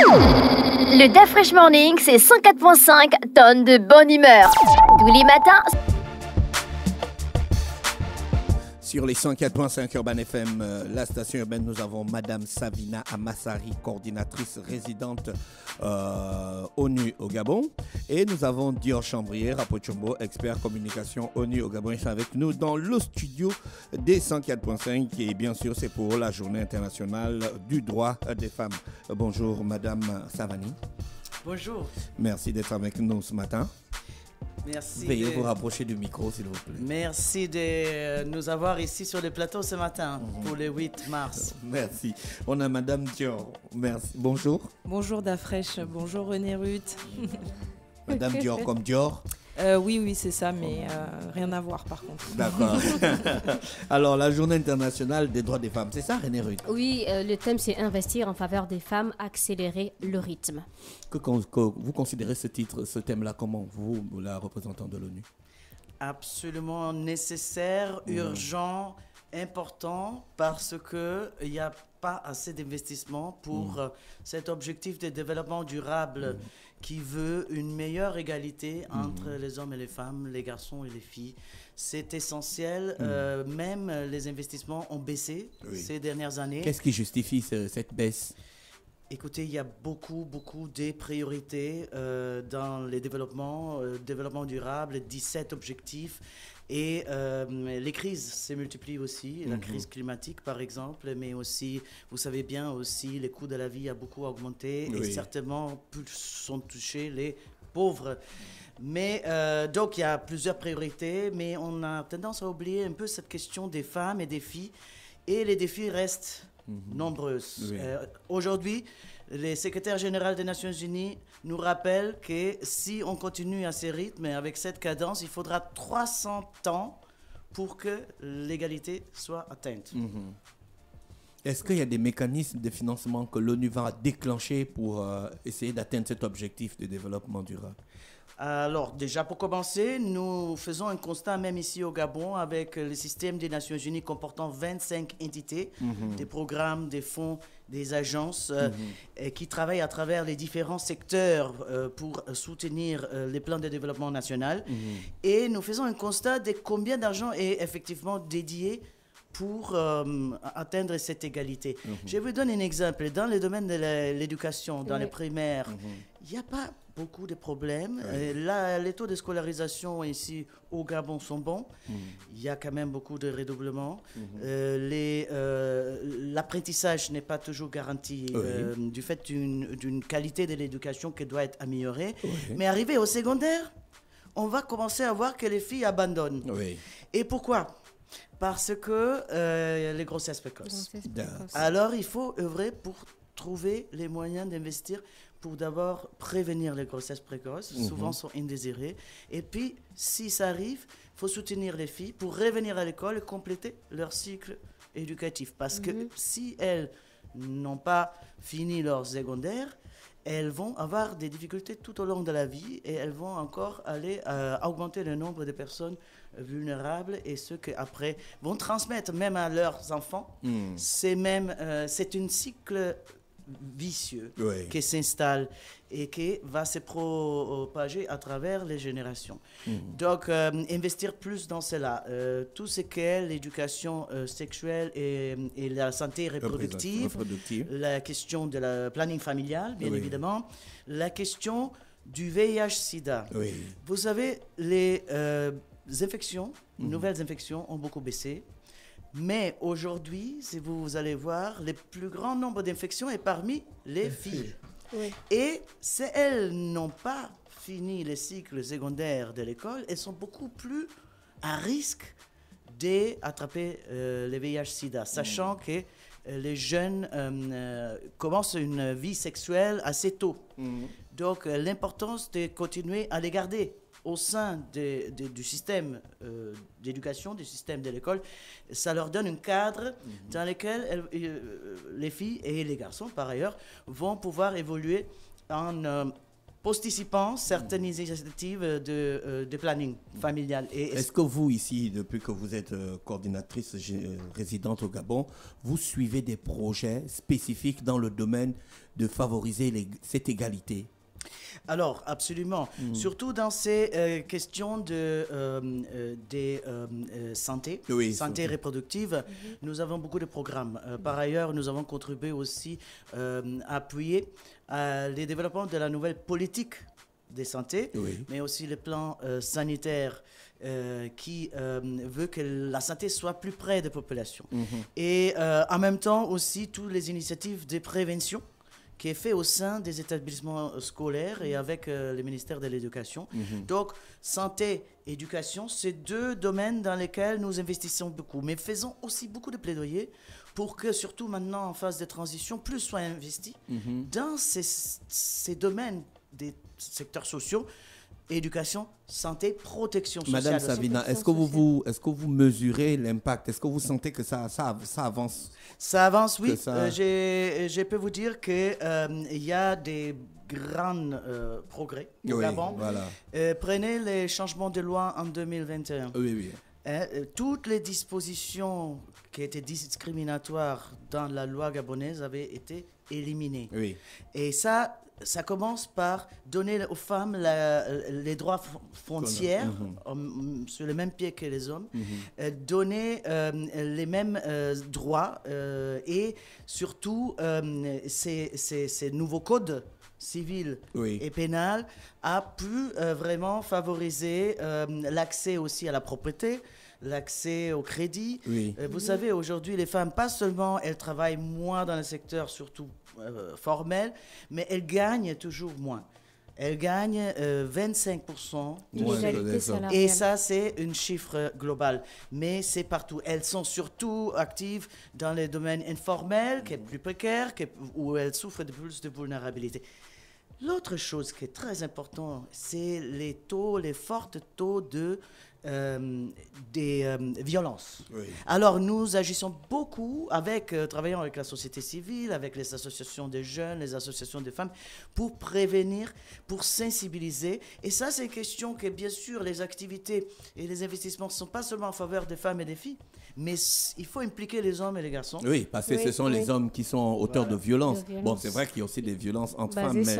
Le DAF Fresh Morning, c'est 104.5 tonnes de bonne humeur. Tous les matins. Sur les 104.5 Urban FM, la station urbaine, nous avons Madame Savina Amassari, coordinatrice résidente ONU au Gabon. Et nous avons Dior Chambrier, Rapochombo, expert communication ONU au Gabon. Ils sont avec nous dans le studio des 104.5. Et bien sûr, c'est pour la journée internationale du droit des femmes. Bonjour Madame Savani. Bonjour. Merci d'être avec nous ce matin. Merci. Veuillez vous rapprocher du micro, s'il vous plaît. Merci de nous avoir ici sur le plateau ce matin pour le 8 mars. Merci. On a Madame Dior. Merci. Bonjour. Bonjour Dafresh, bonjour René Ruth. Madame Dior comme Dior. Oui, c'est ça, mais rien à voir par contre. D'accord. Alors, la journée internationale des droits des femmes, c'est ça, René Ruth? Oui, le thème c'est investir en faveur des femmes, accélérer le rythme. Que vous considérez ce titre, ce thème-là, comment vous, la représentante de l'ONU? Absolument nécessaire, urgent, important, parce qu'il n'y a pas assez d'investissement pour cet objectif de développement durable qui veut une meilleure égalité entre les hommes et les femmes, les garçons et les filles. C'est essentiel. Même les investissements ont baissé ces dernières années. Qu'est-ce qui justifie cette baisse? Écoutez, il y a beaucoup de priorités dans les développement durable, 17 objectifs. Et les crises se multiplient aussi, la crise climatique par exemple, mais aussi, vous savez bien aussi, les coûts de la vie ont beaucoup augmenté et certainement plus sont touchés les pauvres. Mais donc il y a plusieurs priorités, mais on a tendance à oublier un peu cette question des femmes et des filles, et les défis restent nombreux. Aujourd'hui, le secrétaire général des Nations Unies nous rappelle que si on continue à ce rythme, avec cette cadence, il faudra 300 ans pour que l'égalité soit atteinte. Est-ce qu'il y a des mécanismes de financement que l'ONU va déclencher pour essayer d'atteindre cet objectif de développement durable? Alors, déjà pour commencer, nous faisons un constat même ici au Gabon avec le système des Nations Unies comportant 25 entités, des programmes, des fonds, des agences qui travaillent à travers les différents secteurs pour soutenir les plans de développement national. Et nous faisons un constat de combien d'argent est effectivement dédié pour atteindre cette égalité. Je vous donne un exemple. Dans le domaine de l'éducation, dans les primaires, il n'y a pas beaucoup de problèmes. Là, les taux de scolarisation ici au Gabon sont bons. Il y a quand même beaucoup de redoublements. L'apprentissage n'est pas toujours garanti du fait d'une qualité de l'éducation qui doit être améliorée. Mais arrivé au secondaire, on va commencer à voir que les filles abandonnent. Et pourquoi ? Parce que les grossesses précoces. Alors, il faut œuvrer pour trouver les moyens d'investir pour d'abord prévenir les grossesses précoces, souvent sont indésirées. Et puis, si ça arrive, il faut soutenir les filles pour revenir à l'école et compléter leur cycle éducatif. Parce que si elles n'ont pas fini leur secondaire, elles vont avoir des difficultés tout au long de la vie et elles vont encore aller augmenter le nombre de personnes vulnérables et ceux qui après vont transmettre même à leurs enfants. C'est un cycle vicieux qui s'installe et qui va se propager à travers les générations. Donc, investir plus dans cela. Tout ce qu'est l'éducation sexuelle et la santé reproductive, la question de la planning familial, bien évidemment, la question du VIH-Sida. Vous savez, les infections, nouvelles infections ont beaucoup baissé. Mais aujourd'hui, si vous allez voir, le plus grand nombre d'infections est parmi les filles. Et si elles n'ont pas fini les cycles secondaires de l'école, elles sont beaucoup plus à risque d'attraper le VIH-Sida, sachant que les jeunes commencent une vie sexuelle assez tôt. Donc, l'importance de continuer à les garder au sein du système d'éducation, du système de l'école, ça leur donne un cadre dans lequel les filles et les garçons, par ailleurs, vont pouvoir évoluer en participant certaines initiatives de planning familial. Est-ce que vous, ici, depuis que vous êtes coordinatrice résidente au Gabon, vous suivez des projets spécifiques dans le domaine de favoriser cette égalité? Alors, absolument. Surtout dans ces questions de santé, santé reproductive, nous avons beaucoup de programmes. Par ailleurs, nous avons contribué aussi à appuyer les développements de la nouvelle politique de santé, mais aussi le plan sanitaire qui veut que la santé soit plus près des populations. Et en même temps aussi, toutes les initiatives de prévention qui est fait au sein des établissements scolaires et avec le ministère de l'Éducation. Donc, santé, éducation, c'est deux domaines dans lesquels nous investissons beaucoup. Mais faisons aussi beaucoup de plaidoyer pour que, surtout maintenant en phase de transition, plus soit investi dans ces domaines des secteurs sociaux, éducation, santé, protection sociale. Madame Savina, est-ce que vous mesurez l'impact? Est-ce que vous sentez que ça avance? Ça avance, oui. Je peux vous dire qu'il y a des grands progrès au Gabon. Voilà. Prenez les changements de loi en 2021. Toutes les dispositions qui étaient discriminatoires dans la loi gabonaise avaient été éliminées. Et ça commence par donner aux femmes les droits frontières sur le même pied que les hommes, donner les mêmes droits et surtout ces nouveaux codes civil et pénal a pu vraiment favoriser l'accès aussi à la propriété, l'accès au crédit. Vous savez, aujourd'hui, les femmes, pas seulement elles travaillent moins dans le secteur, surtout formel, mais elles gagnent toujours moins. Elles gagnent 25% et ça, c'est un chiffre global. Mais c'est partout. Elles sont surtout actives dans les domaines informels, qui est plus précaire, où elles souffrent de plus de vulnérabilité. L'autre chose qui est très importante, c'est les forts taux des violences. Alors, nous agissons beaucoup travaillant avec la société civile, avec les associations des jeunes, les associations des femmes, pour prévenir, pour sensibiliser. Et ça, c'est une question que, bien sûr, les activités et les investissements ne sont pas seulement en faveur des femmes et des filles, mais il faut impliquer les hommes et les garçons. Oui, parce que ce sont les hommes qui sont auteurs de violences. Bon, c'est vrai qu'il y a aussi des violences entre femmes, mais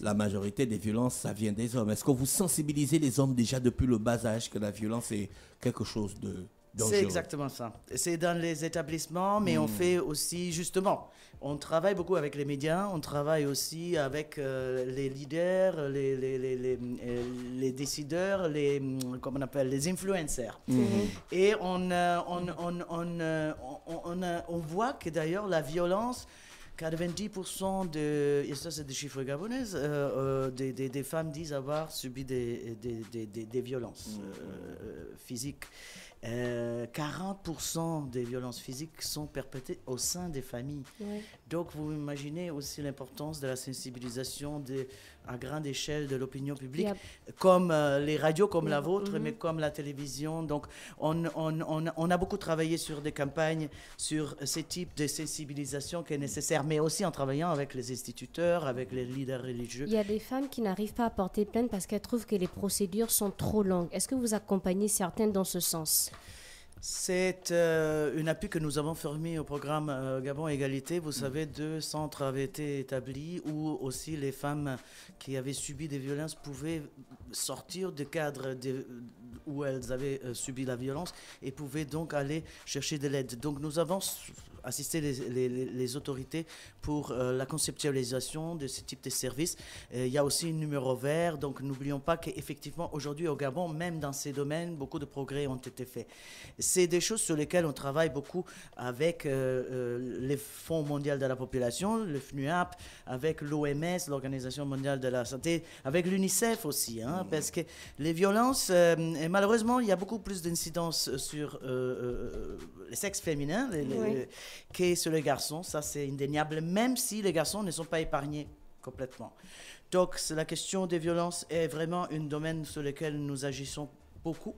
la majorité des violences, ça vient des hommes. Est-ce que vous sensibilisez les hommes déjà depuis le bas âge que la violence est quelque chose de dangereux? C'est exactement ça. C'est dans les établissements, mais on fait aussi, justement, on travaille beaucoup avec les médias, on travaille aussi avec les leaders, les décideurs, comment on appelle, les influenceurs. Et on voit que d'ailleurs la violence, 90% et ça c'est des chiffres gabonais, des femmes disent avoir subi des violences physiques. 40% des violences physiques sont perpétrées au sein des familles. Donc vous imaginez aussi l'importance de la sensibilisation à grande échelle de l'opinion publique, comme les radios, comme la vôtre, mais comme la télévision. Donc on a beaucoup travaillé sur des campagnes, sur ce type de sensibilisation qui est nécessaire, mais aussi en travaillant avec les instituteurs, avec les leaders religieux. Il y a des femmes qui n'arrivent pas à porter plainte parce qu'elles trouvent que les procédures sont trop longues. Est-ce que vous accompagnez certaines dans ce sens? C'est un appui que nous avons fourni au programme Gabon Égalité. Vous savez, 2 centres avaient été établis où aussi les femmes qui avaient subi des violences pouvaient sortir du cadre où elles avaient subi la violence et pouvaient donc aller chercher de l'aide. Donc nous avons assisté les autorités pour la conceptualisation de ce type de services. Il y a aussi un numéro vert, donc n'oublions pas qu'effectivement aujourd'hui au Gabon, même dans ces domaines, beaucoup de progrès ont été faits. C'est des choses sur lesquelles on travaille beaucoup avec les Fonds mondiaux de la population, le FNUAP, avec l'OMS, l'Organisation mondiale de la santé, avec l'UNICEF aussi, parce que les violences, et malheureusement, il y a beaucoup plus d'incidence sur les sexes féminins que sur les garçons. Ça, c'est indéniable, même si les garçons ne sont pas épargnés complètement. Donc, la question des violences est vraiment un domaine sur lequel nous agissons beaucoup.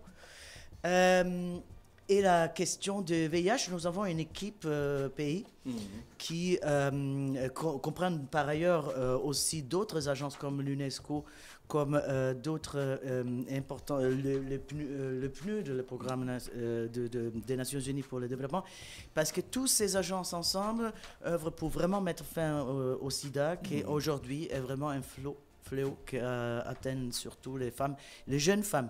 Et la question de VIH, nous avons une équipe pays qui comprend par ailleurs aussi d'autres agences comme l'UNESCO, comme d'autres importants, le PNUD, le programme des Nations Unies pour le développement, parce que toutes ces agences ensemble œuvrent pour vraiment mettre fin au sida, qui aujourd'hui est vraiment un fléau qui atteint surtout les femmes, les jeunes femmes.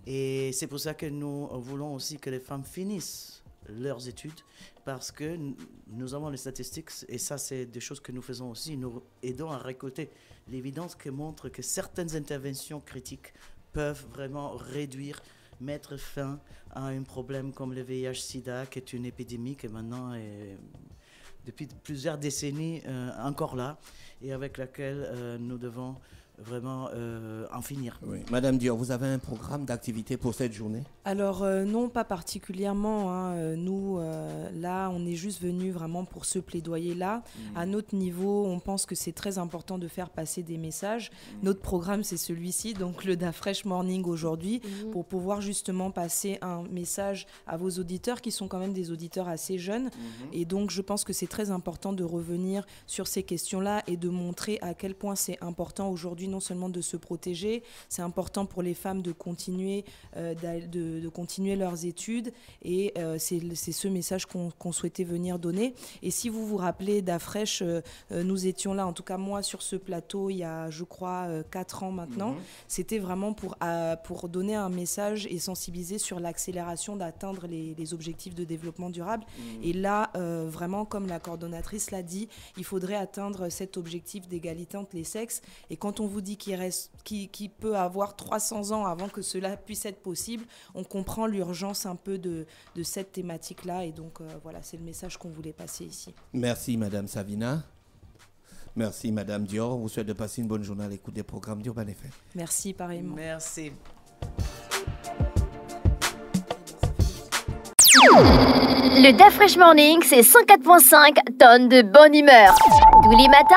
Et c'est pour ça que nous voulons aussi que les femmes finissent leurs études, parce que nous avons les statistiques, et ça c'est des choses que nous faisons aussi, nous aidons à récolter l'évidence qui montre que certaines interventions critiques peuvent vraiment mettre fin à un problème comme le VIH-Sida, qui est une épidémie qui maintenant est depuis plusieurs décennies encore là, et avec laquelle nous devons vraiment en finir. Oui. Madame Dior, vous avez un programme d'activité pour cette journée? Alors non, pas particulièrement. Hein. Nous, là, on est juste venus vraiment pour ce plaidoyer-là. À notre niveau, on pense que c'est très important de faire passer des messages. Notre programme, c'est celui-ci, donc le DaFresh Morning aujourd'hui, pour pouvoir justement passer un message à vos auditeurs, qui sont quand même des auditeurs assez jeunes. Et donc, je pense que c'est très important de revenir sur ces questions-là et de montrer à quel point c'est important aujourd'hui non seulement de se protéger, c'est important pour les femmes de continuer, de continuer leurs études, et c'est ce message qu'on souhaitait venir donner. Et si vous vous rappelez DaFresh, nous étions là, en tout cas moi, sur ce plateau il y a, je crois, 4 ans maintenant. C'était vraiment pour donner un message et sensibiliser sur l'accélération d'atteindre les objectifs de développement durable. Et là, vraiment, comme la coordonnatrice l'a dit, il faudrait atteindre cet objectif d'égalité entre les sexes. Et quand on vous dit qu'il peut avoir 300 ans avant que cela puisse être possible, on comprend l'urgence un peu de cette thématique-là. Et donc, voilà, c'est le message qu'on voulait passer ici. Merci, Madame Savina. Merci, Madame Dior. On vous souhaite de passer une bonne journée à l'écoute des programmes d'Urban FM. Merci, pareillement. Merci. Le DaFresh Morning, c'est 104.5 tonnes de bonne humeur. Tous les matins,